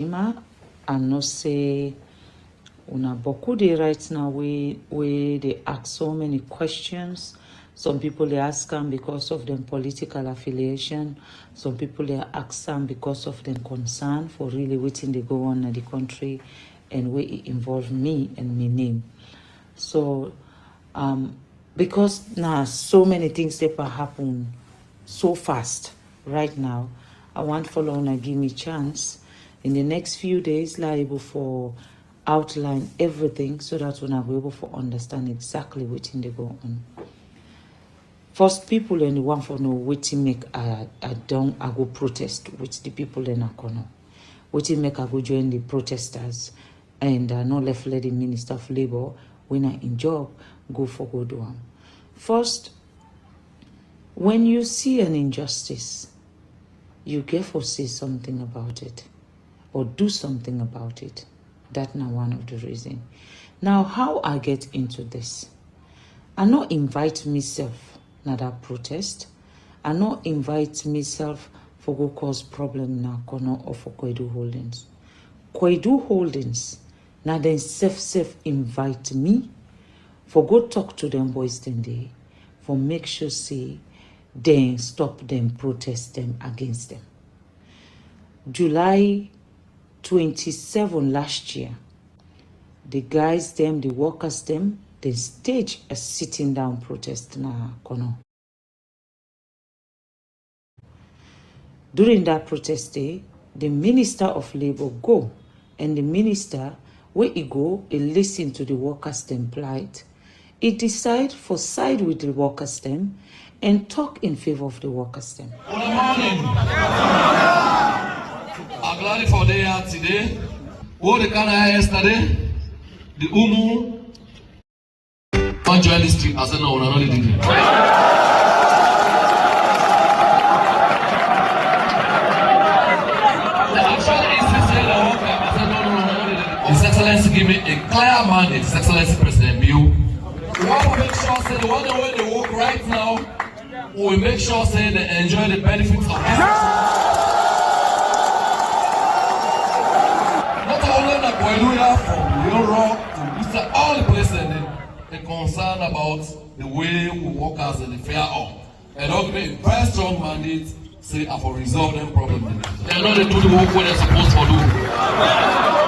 and not say una boku dey right now we they ask so many questions. Some people they ask them because of their political affiliation. Some people they ask them because of their concern for really waiting they go on in the country and where it involve me and my name. So because now so many things that happen so fast right now, I want follow una give me chance in the next few days liable for outline everything so that we'll be able to understand exactly what they go on. First, people and the one for know what make I go protest with the people in Akono. What make I go join the protesters and not left let the Minister of Labour when I in job go for go do am. First, when you see an injustice, you get to say something about it or do something about it. That's not one of the reasons. Now, how I get into this? I not invite myself na that protest. I not invite myself for go cause problem na Kono or for Kwedu Holdings. Kwedu Holdings na then self invite me for go talk to them boys then day for make sure say then stop them protest them against them. July 27 last year, the guys them, the workers them, they staged a sitting down protest na Kono. During that protest day, the Minister of Labour go, and the minister, where he go, he listen to the workers them plight. He decide for side with the workers them and talk in favor of the workers them. Good morning. I'm glad for the day today. What the kind of yesterday? The Umu. One join this trip. I said no, no, did it. His Excellency give me a clear mandate. His Excellency President Bill. We want to make sure say the one way they work right now, we will make sure say they enjoy the benefits of this. Not only the Koiluya from Europe to Vista, all the places they're concerned about the way we work as in the fair off. And they'll give me a very strong mandate, say I for resolve them problems. They know they do the work where they're supposed to do.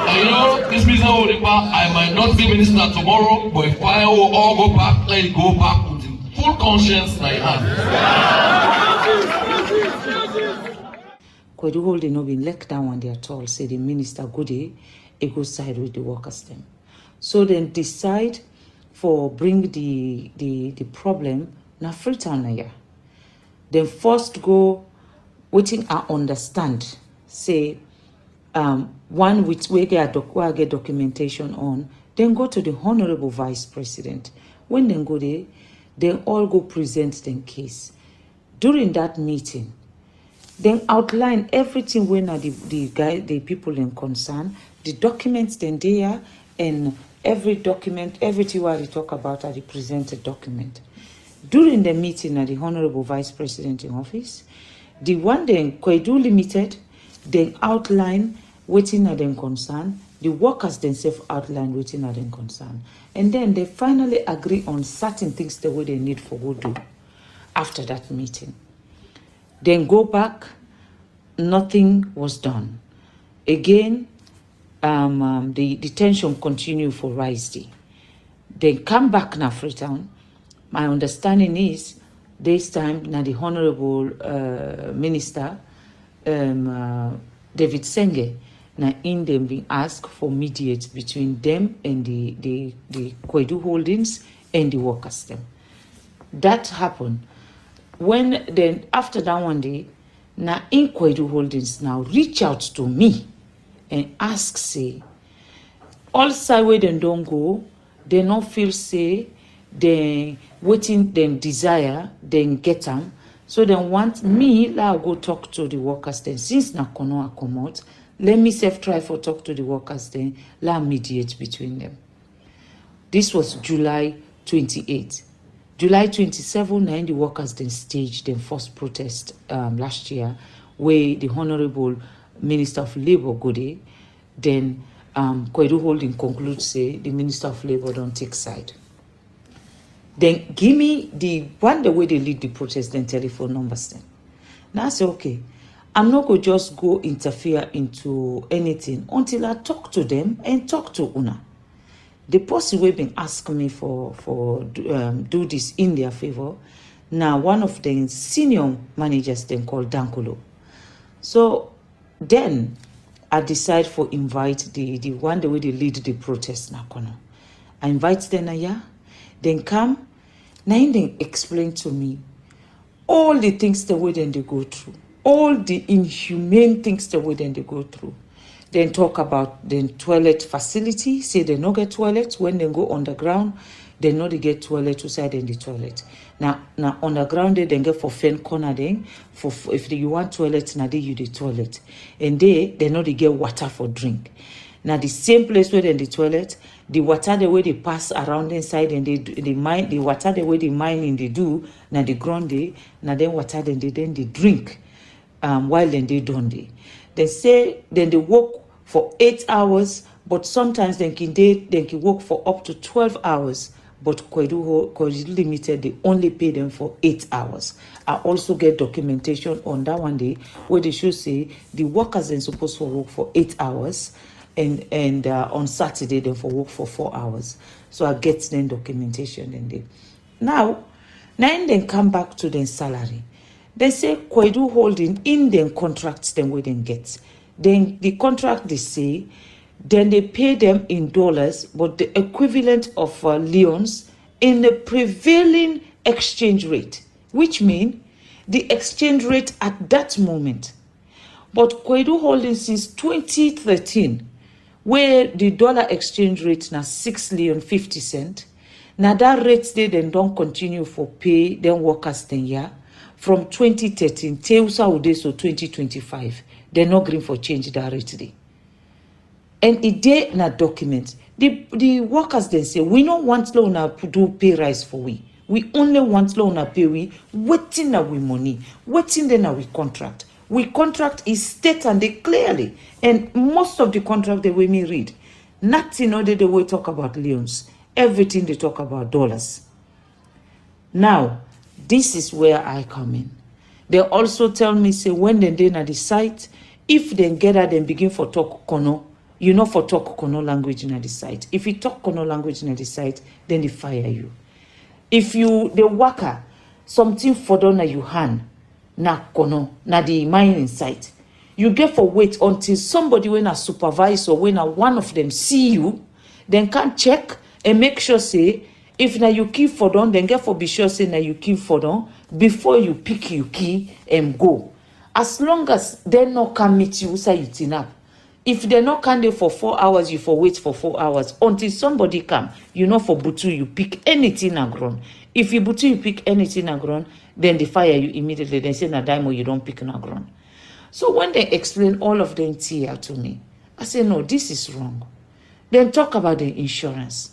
And you know, this reason I might not be minister tomorrow, but if I will all go back, let it go back with full conscience that I have. Kwedu Holding no been let down on their at say the minister go there, he go side with the workers them. So then decide for bring the problem na Freetown na ya. Then first go waiting I understand say one which we get documentation on, then go to the Honorable Vice President. When they go there, they all go present their case. During that meeting, then outline everything when the people in concern, the documents then there, and every document, everything what they talk about are the presented document. During the meeting at the Honorable Vice President in office, the one then Kwedu Limited, then outline waiting at them concern, the workers themselves outline waiting at them concern, and then they finally agree on certain things the way they need for go do after that meeting. Then go back, nothing was done. Again, the tension continue for Rice Day. Then come back now Freetown. My understanding is this time now the Honorable Minister David Senge now in them being asked for mediate between them and the Kwedu Holdings and the workers them. That happened when then after that one day now in Kwedu Holdings now reach out to me and ask say all side where they don't go, they not feel say they waiting then desire then get them. So they want me, let go talk to the workers then. Since na Kono come out, let me self try for talk to the workers then, let mediate between them. This was July 28. July 27, now the workers then staged their first protest last year, where the Honorable Minister of Labour go there, Then Kwedu Holding concludes, say the Minister of Labour don't take side. Then give me the way they lead the protest, then telephone numbers then. Now I say, okay, I'm not going to just go interfere into anything until I talk to them and talk to Una. The person who been asking me for do this in their favor, now one of the senior managers then called Dankolo. So then I decide for invite the way they lead the protest now. I invite them then come, now they explain to me all the things the way then they go through, all the inhumane things the way then they go through. Then talk about the toilet facility, say they no get toilet when they go underground, they know they get toilet outside in the toilet. Now underground they get for fen corner then for if you want toilet now they use the toilet. And they know they get water for drink. Now the same place where in the toilet, the water the way they pass around inside and they mine the water the way they mining they do, now the ground they now then water then they drink while then they don't they. They say then they work for 8 hours, but sometimes they can work for up to 12 hours. But Kwedu Limited, they only pay them for 8 hours. I also get documentation on that one day where they should say the workers are supposed to work for 8 hours and on Saturday they for work for 4 hours. So I get them documentation and they now they come back to their salary. They say Kwedu Holding in their contracts them where they get. Then the contract they say, then they pay them in dollars, but the equivalent of leones in the prevailing exchange rate, which means the exchange rate at that moment. But Kwedu Holding since 2013, where the dollar exchange rate now 6 leon 50 cent, now that rate they then don't continue for pay them workers 10 year from 2013 till so 2025. They're not green for change that rate today. And it dey in a document. The workers then say, we don't want loan to do pay rise for we. We only want loan to pay we, waiting that we money, waiting then that we contract. We contract is state and they clearly. And most of the contract the way me read, nothing other the way talk about leons. Everything they talk about dollars. Now, this is where I come in. They also tell me, say, when they na the site, if they get out and begin for talk Kono, you know for talk Kono language in the site. If you talk Kono language in the site, then they fire you. If you, the worker, something for done na you hand, na Kono, na the mining site, you get for wait until somebody when a supervisor, when a one of them see you, then can check and make sure, say, if na you keep for done, then get for be sure, say, na you keep for done, before you pick your key and go. As long as they not come meet you, say you tin up. If they not come there for 4 hours, you for wait for 4 hours until somebody come. You know for butu you pick anything agron. If you butu you pick anything agron, then they fire you immediately. They say na daimo you don't pick agron. So when they explain all of them here to me, I say no, this is wrong. Then talk about the insurance.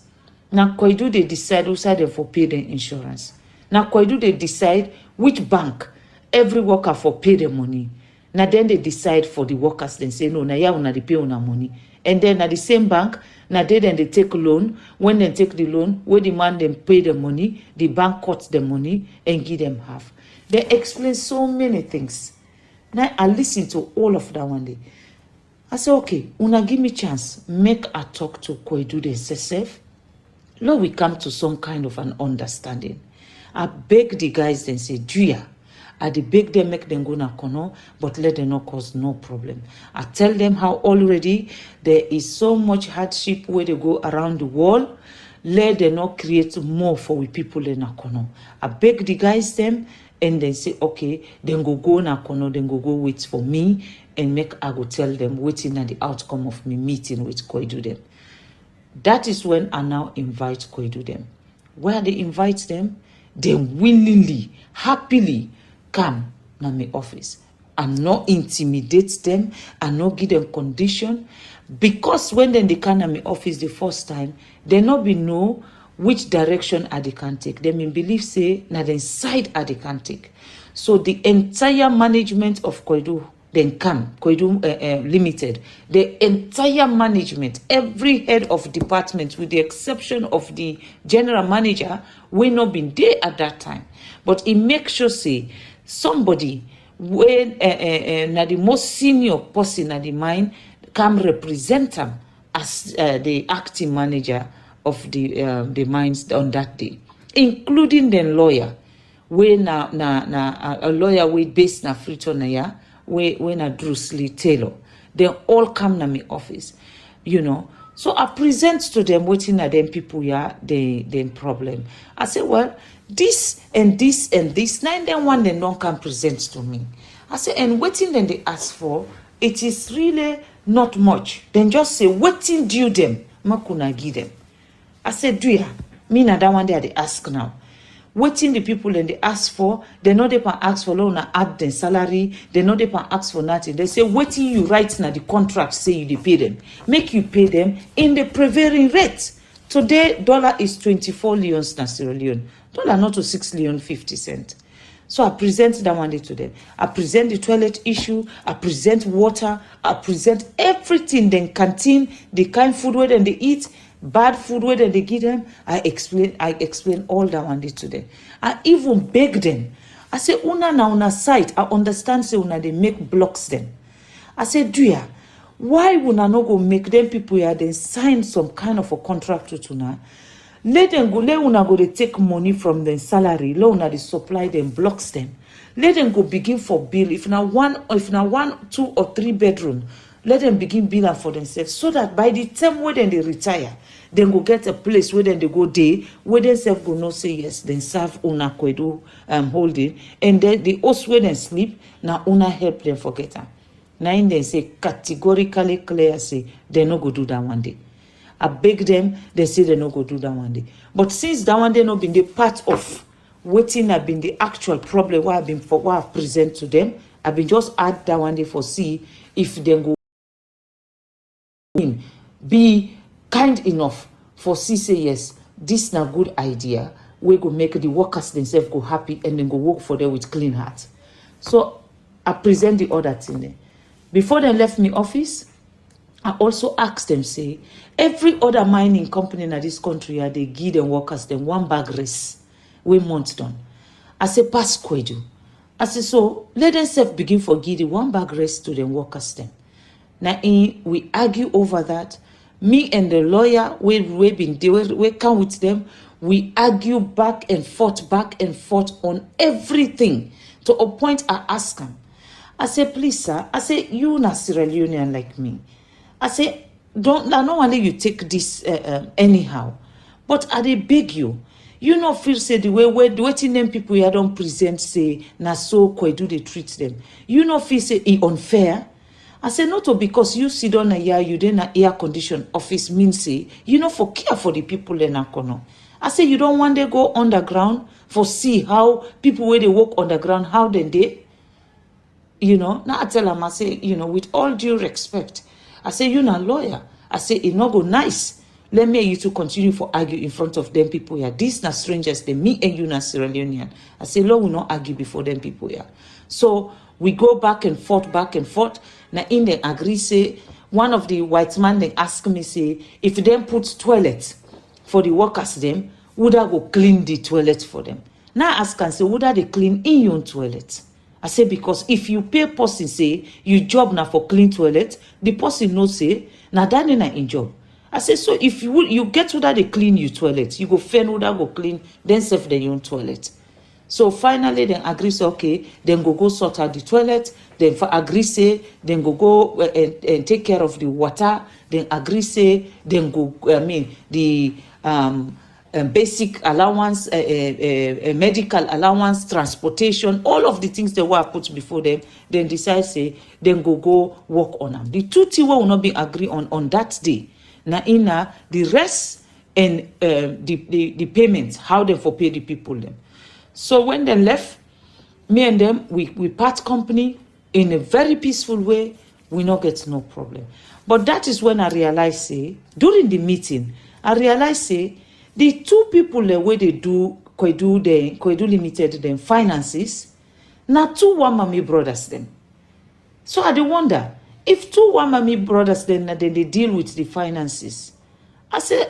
Now Kwedu they decide who side for pay the insurance. Now Kwedu they decide which bank every worker for pay the money. Now then they decide for the workers, then say no, now yeah, una they pay una money. And then at the same bank, now then they take a loan. When they take the loan, where the man then pay the money, the bank cuts the money and give them half. They explain so many things. Now I listen to all of that one day. I say, okay, una give me chance, make a talk to Kwedu the SSF. Lord, we come to some kind of an understanding. I beg the guys then say, Juya, I beg them make them go na kono, but let them not cause no problem. I tell them how already there is so much hardship where they go around the world. Let them not create more for we people in Nakono. I beg the guys them and they say, okay, then go Nakono, then go wait for me and make I go tell them waiting at the outcome of me meeting with Kwedu them. That is when I now invite Kwedu them. Where they invite them, they willingly, happily come to my office and not intimidate them and not give them condition. Because when they come to my office the first time, they not be know which direction they can take. They may believe say na the side they can take. So the entire management of Kwedu then come Kwedu Limited, the entire management, every head of department, with the exception of the general manager, will not been there at that time. But it makes sure say somebody when na the most senior person at the mine come represent them as the acting manager of the mines on that day, including the lawyer. We na a lawyer we based na Freetown ya, we na Bruce Lee Taylor. They all come to my office, you know. So I present to them waiting at them people yeah, the problem. I say, well, this and this and this, now and then one they don't come present to me. I say, and waiting then they ask for, it is really not much. Then just say, waiting due them, makuna give them. I said, do ya? Me na that one there they ask now. Waiting the people and they ask for, they know they can ask for loan add their salary, they know they can ask for nothing. They say, waiting you write now the contract say you pay them. Make you pay them in the prevailing rate. Today, dollar is 24 leons na Sierra Leone. Dollar not to 6 leon 50 cents. So I present that one day to them. I present the toilet issue, I present water, I present everything, then canteen, the kind food where they eat, bad food where they give them. I explain all that one day to them. I even beg them. I say, una na una site, I understand say una they make blocks them. I say, do ya? Why una no go make them people here then sign some kind of a contract with una? Let them go, let una go they take money from their salary, let una they supply them, blocks them. Let them go begin for bill. If now one, 2 or 3 bedroom, let them begin billing for themselves, so that by the time when they retire, then go get a place where then they go day, where they self go no say yes, then serve una Kwedu holding, and then the host where they sleep, now una help them forget them. Now in they say categorically clear say they no go do that one day. I beg them, they say they no go do that one day. But since that one day not been the part of waiting, have been the actual problem why I've present to them, I've been just add that one day for see if they go in, be kind enough for see say yes, this na good idea. We go make the workers themselves go happy and then go work for them with clean heart. So I present the other thing there. Before they left me office, I also asked them, say, every other mining company in this country, they give them workers them 1 bag race. We month done. I say, pass Kwedu. I say, so let them self begin for give the 1 bag race to them workers them. Now, we argue over that. Me and the lawyer, we come with them. We argue back and forth on everything. To a point, I ask them. I say, please, sir. I say, you na Sierra Leonean like me. I say, I don't want you take this anyhow. But I beg you. You not feel say the way waiting them people here don't present say na so Kwedu they treat them. You not feel say it unfair. I say not because you sit on a year, you then a air condition office means say you know for care for the people in Akono. I say you don't want to go underground for see how people where they work underground, how then they, you know. Now I tell them, I say, you know, with all due respect, I say you not lawyer. I say it not go nice. Let me and you to continue for argue in front of them people here. These not strangers, they me and you not Sierra Leonean. I say, Lord will not argue before them people here. So we go back and forth. Now in the agree say, one of the white man they ask me say, if them put toilet for the workers them, would I go clean the toilet for them? Now I ask and say, would I they clean in your own toilet? I say, because if you pay person say, you job now for clean toilet, the person no say, now that na in job. I say, so if you get to that they clean your toilet, you go fend would go clean, then save the your own toilet. So finally, then agree say, okay, then go sort out the toilet, then agree say, then go and take care of the water, then agree say, then go, the basic allowance, medical allowance, transportation, all of the things they were put before them, then decide say, then go work on them. The 2 things will not be agreed on that day. Now, the rest and the payments, how they for pay the people them. So when they left, me and them, we part company in a very peaceful way. We not get no problem. But that is when I realized, say, during the meeting, I realized, say, the 2 people the way they do Kwedu Limited them finances, now 2 one mommy brothers them. So I dey wonder if two Wamami brothers then they deal with the finances. I say,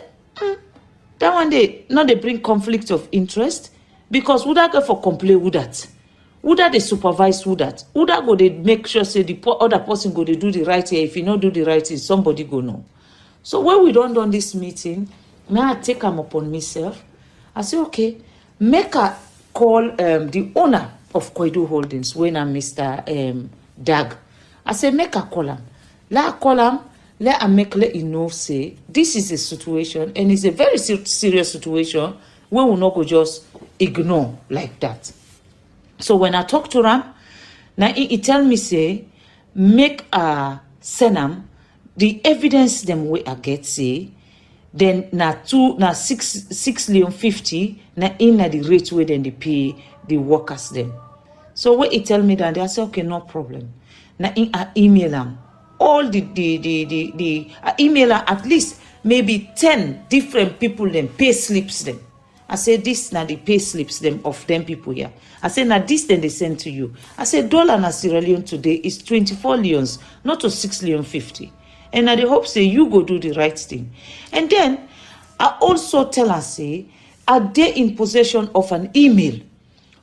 that one day not they bring conflict of interest, because would I go for complain with that? Would that they supervise with that? Would that go they make sure say the other person go they do the right here? If you not do the right thing, somebody go know. So when we don't done this meeting, now I take them upon myself. I say, okay, make a call the owner of Koidu Holdings when I'm Mr. Dag. I say, make a call him. Let a call him. Let him know, say, this is a situation, and it's a very serious situation. We will not go just ignore like that. So when I talk to him, now he tell me, say, make a send him the evidence them way I get, say, then na 6,50,000 na in the rate where then they pay the workers them. So when he tell me that, they say, okay, no problem. Na in I email them all the I email them at least maybe 10 different people them pay slips them. I say, this na the pay slips them of them people here. I say, na this then they send to you. I say, dollar na Sierra Leone today is 24 leons, not to 6,50,000. And I hope say you go do the right thing. And then I also tell her, say, are they in possession of an email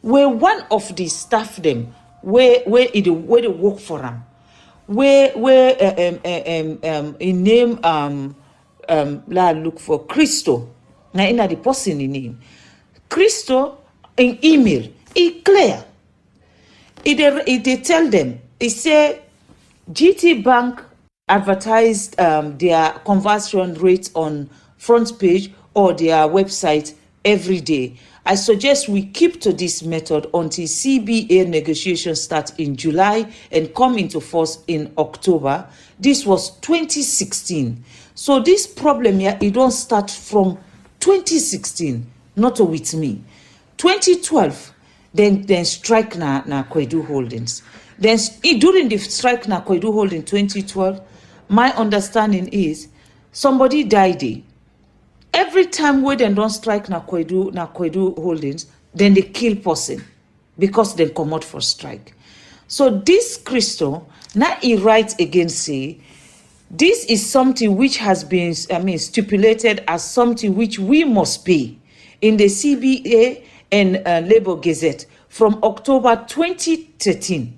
where one of the staff them where they work for them, where in name la look for Christo. Now in the person in name Christo in email it clear. It tell them, it say GT Bank advertised their conversion rate on front page or their website every day. I suggest we keep to this method until CBA negotiations start in July and come into force in October. This was 2016. So this problem here, it don't start from 2016, not with me. 2012, then strike na Koidu Holdings. Then during the strike na Koidu Holdings 2012, my understanding is somebody died there. Every time we then don't strike na Koidu Holdings, then they kill person because they come out for strike. So this Crystal, now he writes again, say, this is something which has been, stipulated as something which we must pay in the CBA and Labour Gazette from October 2013.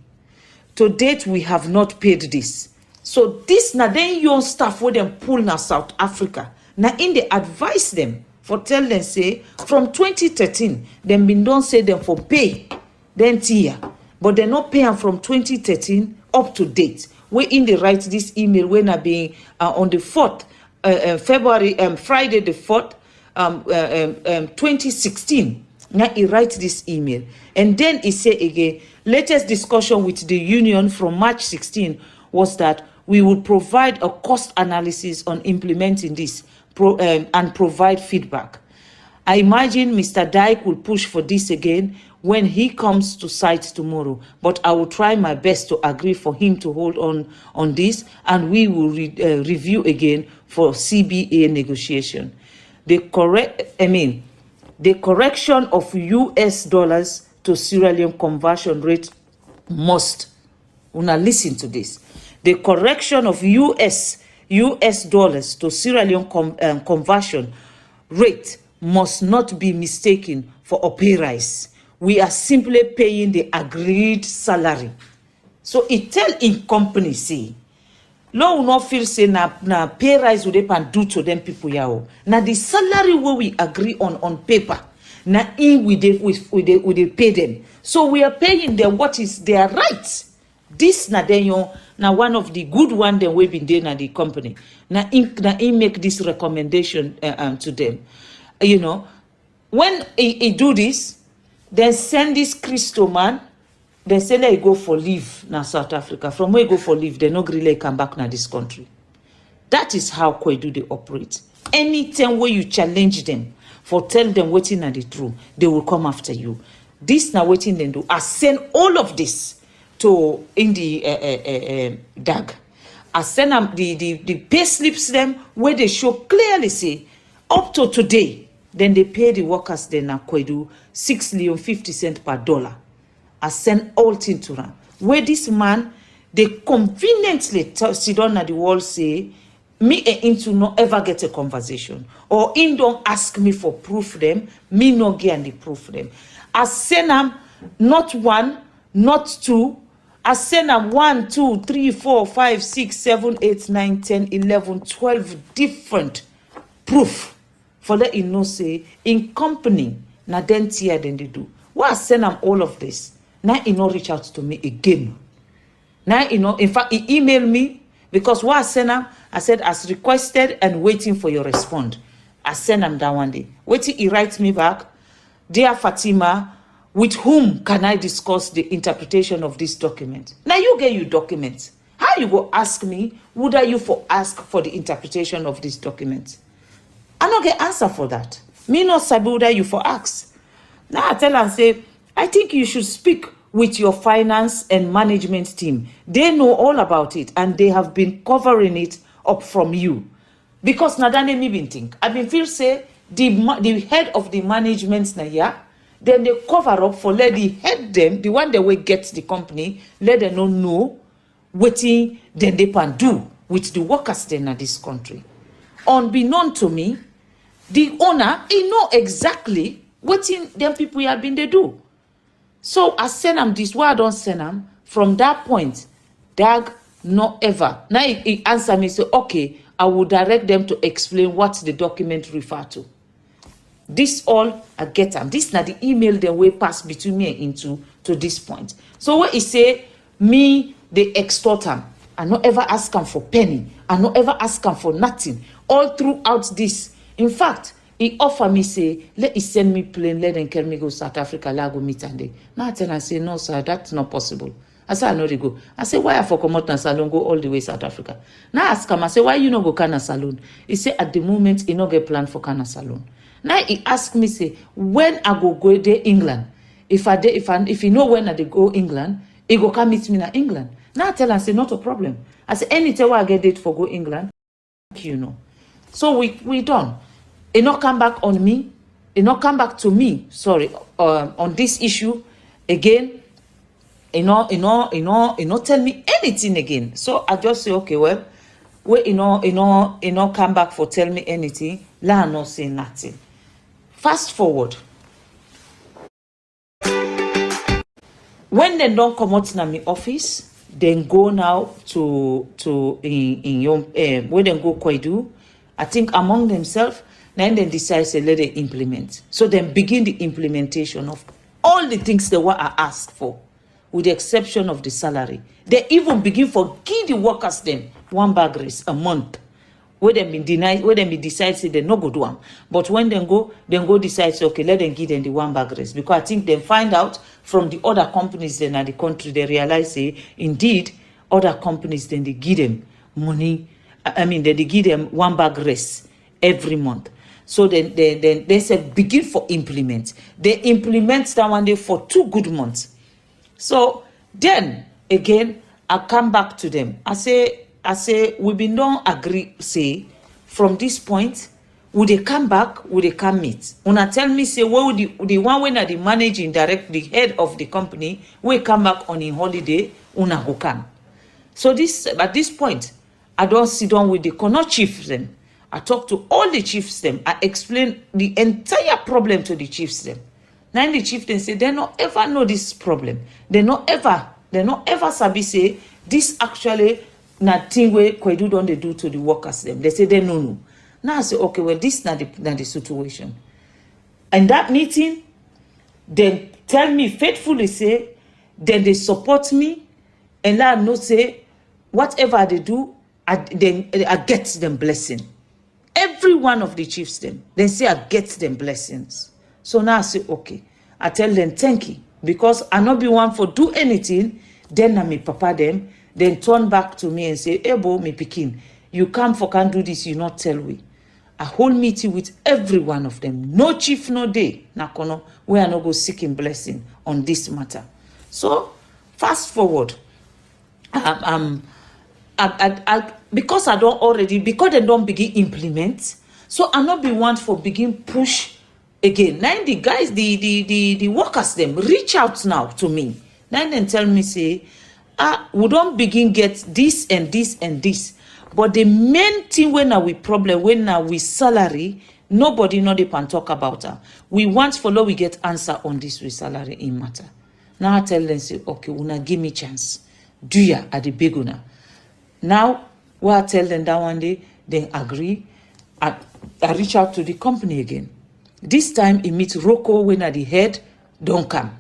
To date, we have not paid this. So this na then young staff where them pull na South Africa. Now in they advise them for tell them, say, from 2013, them been don't say them for pay then tier, but they not pay them from 2013 up to date. We in they write this email when I being on the 4th February, Friday the 4th, 2016. Now he writes this email, and then he say again, latest discussion with the union from March 16 was that we will provide a cost analysis on implementing this and provide feedback. I imagine Mr. Dyke will push for this again when he comes to site tomorrow, but I will try my best to agree for him to hold on this, and we will review again for CBA negotiation. The correction of US dollars to Sierra Leone conversion rate must, una listen to this, the correction of US dollars to Sierra Leone conversion rate must not be mistaken for a pay rise. We are simply paying the agreed salary. So it tell in company, see, no not feel say na pay rise we dey do to them people yao. Now the salary where we agree on paper, na in we dey pay them. So we are paying them what is their right. This na then na one of the good one that we've been doing at the company. Na in make this recommendation to them. You know, when he do this, then send this Christo man, then say let he go for leave na South Africa. From where he go for leave, they no really come back na this country. That is how Koidu they operate. Anytime where you challenge them for tell them waiting at the truth, they will come after you. This now waiting them do. I send all of this to in the DAG. I send them the pay slips them where they show clearly say up to today, then they pay the workers then na Koidu 6,50 per dollar. I send all thing to them. Where this man they conveniently sit down at the wall say me and him to not ever get a conversation, or him don't ask me for proof them, me no get the proof them. I send them not one, not two. I send them 1, 2, 3, 4, 5, 6, 7, 8, 9, 10, 11, 12 different proof for let you know say in company na then tier than they do. Why I send them all of this? Now he not reach out to me again. Now in fact he emailed me because what I send him, I said as requested and waiting for your response. I send him that one day. Waiting, he writes me back, dear Fatima, with whom can I discuss the interpretation of this document? Now you get your documents. How you go ask me, would I you for ask for the interpretation of this document? I not get answer for that. Me not sabi would I you for ask. Now I tell and say, I think you should speak with your finance and management team. They know all about it and they have been covering it up from you. Because nadane me been think. I been feel say the head of the management na yeah, then they cover up for let the head them, the one that will get the company, let them not know wetin then they can do with the workers then in this country. Unbeknown to me, the owner, he know exactly wetin them people have been they do. So I send them this, why I don't send them, from that point, Dag, not ever. Now he answer me, say, okay, I will direct them to explain what the document refer to. This all, I get them. This not the email they way pass between me and into to this point. So what he say, me, they extort them. I not ever ask them for penny. I not ever ask them for nothing. All throughout this. In fact, he offer me say, let he send me plane, let them carry me go South Africa, let go meet and day. Now I tell I say, no, sir, that's not possible. I say, I know they go. I say, why I for come out na salon go all the way South Africa? Now I ask him, I say, why you no go Kana Salon? He say, at the moment, he no get plan for Kana Salon. Now he ask me, say, when I go there England, if he know when I dey go England, he go come meet me in England. Now I tell him, say, not a problem. I say, anytime I get date for go England, you know. So we done. He not come back on me. He not come back to me. Sorry, on this issue again. He not tell me anything again. So I just say, okay, well, wait, he not come back for tell me anything. La not say nothing. Fast forward. When they don't come out in my office, then go now to in your where they go Kwaidu. I think among themselves, then they decide to let them implement. So then begin the implementation of all the things they were asked for, with the exception of the salary. They even begin for give the workers them one bag raise a month. Where them been denied, where them be decide say they no go do them. But when they go decide say okay, let them give them the one bag raise. Because I think they find out from the other companies then at the country, they realize say indeed other companies then they give them money. I mean they give them one bag raise every month. So then they said begin for implement. They implement that one day for 2 good months. So then again I come back to them. I say we been don't agree say from this point would they come back, would they come meet? Una tell me say well the one when the managing direct the head of the company will come back on a holiday, una go come. So this at this point I don't sit down with the corner chiefs them. I talk to all the chiefs them. I explain the entire problem to the chiefs them. Now the chief then say they not ever know this problem. They not ever sabi say this actually na thing where Kwedu don't they do to the workers them. They say they no. Now I say okay, well this not the situation. And that meeting, they tell me faithfully say, then they support me, and I know say whatever they do, I get them blessing. Every one of the chiefs them, they say I get them blessings. So now I say, okay. I tell them thank you. Because I not be one for do anything, then I me papa them, then turn back to me and say, hey bo, me pikin, you come for can't do this, you not tell we. A whole meeting with every one of them. No chief, no day. Nakono, we are not go seeking blessing on this matter. So fast forward. Because I don't already, because they don't begin implement, so I not be one for begin push again. Now the guys, the workers them reach out now to me. Now then tell me say, we don't begin get this and this and this. But the main thing when we problem, when we salary, nobody know they can talk about her. We want follow, we get answer on this with salary in matter. Now I tell them, say, okay, una give me chance. Do ya at the big una. Now, what I tell them that one day, they agree. I reach out to the company again. This time, he meet Rocco when at the head, don't come.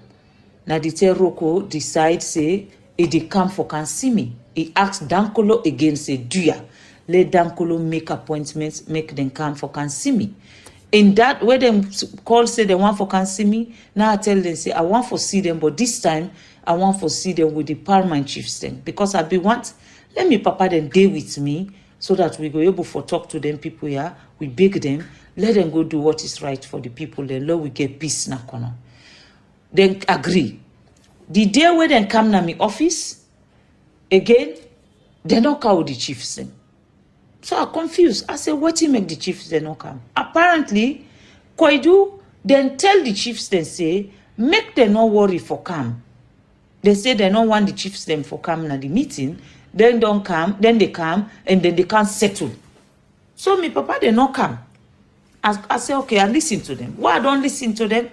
Now, the tell Rocco decide, say, they come for can see me. He asked Dankolo again, say, do ya? Let Dankolo make appointments, make them come for can see me. In that, where them call, say they want for can see me, now I tell them, say, I want for see them, but this time, I want for see them with the paramount chiefs then. Because I be want, let me papa them day with me, so that we go able for talk to them people here, we beg them, let them go do what is right for the people, then Lord, we get peace na corner. Then agree. The day where they come to my office, again, they don't come with the chiefs then. So I confused. I said, what do you make the chiefs they not come? Apparently, Koidu then tell the chiefs then say, make them not worry for come. They say they don't want the chiefs them for come at the meeting, then don't come, then they come, and then they can't settle. So me papa they not come. I say, okay, I listen to them. Why I don't listen to them?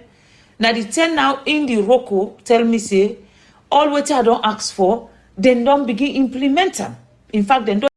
Now the 10 now in the Rocco tell me say, all what I don't ask for, then don't begin implement them. In fact, then don't